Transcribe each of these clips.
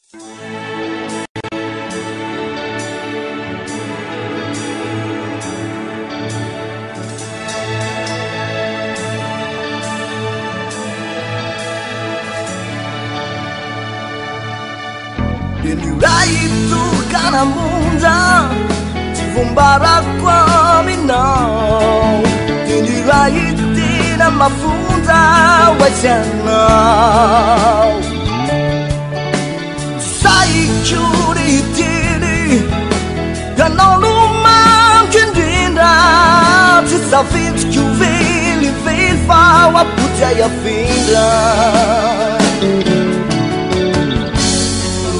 Denira itu karena muda Tivumbara kwa minau Denira iti na mafunda wajanau Sai curi tiri Dan olumang kendinda Tisa fit kuvili viva Waputaya finda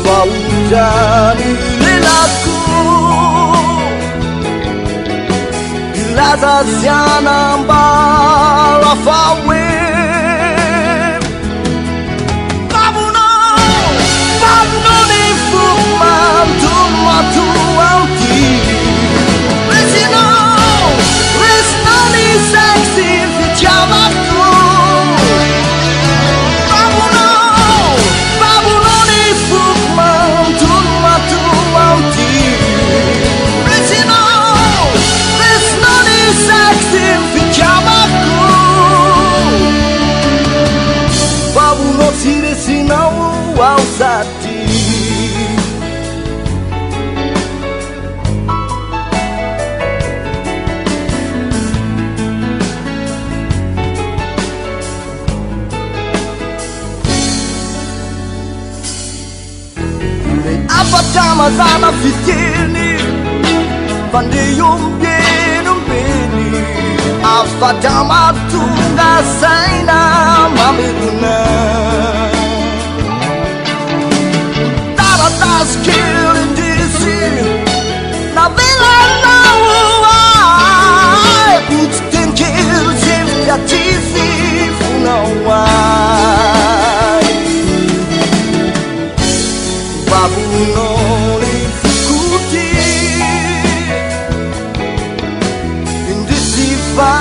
Waujani lelaku Ilaza siana mbala fawe Babuno ni fukman Tumwa tuanti Resino ni sexy Fichamaku Sire sinau au sati Apa chama sana fitini Vande yumbeni Apa chama tunga saina mamiduna That's killing DC Na vila não há Put ten kills if ya DC Não há Babu não lhe fukuti Indecifa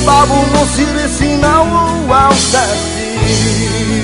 Babu não se sinau ao sati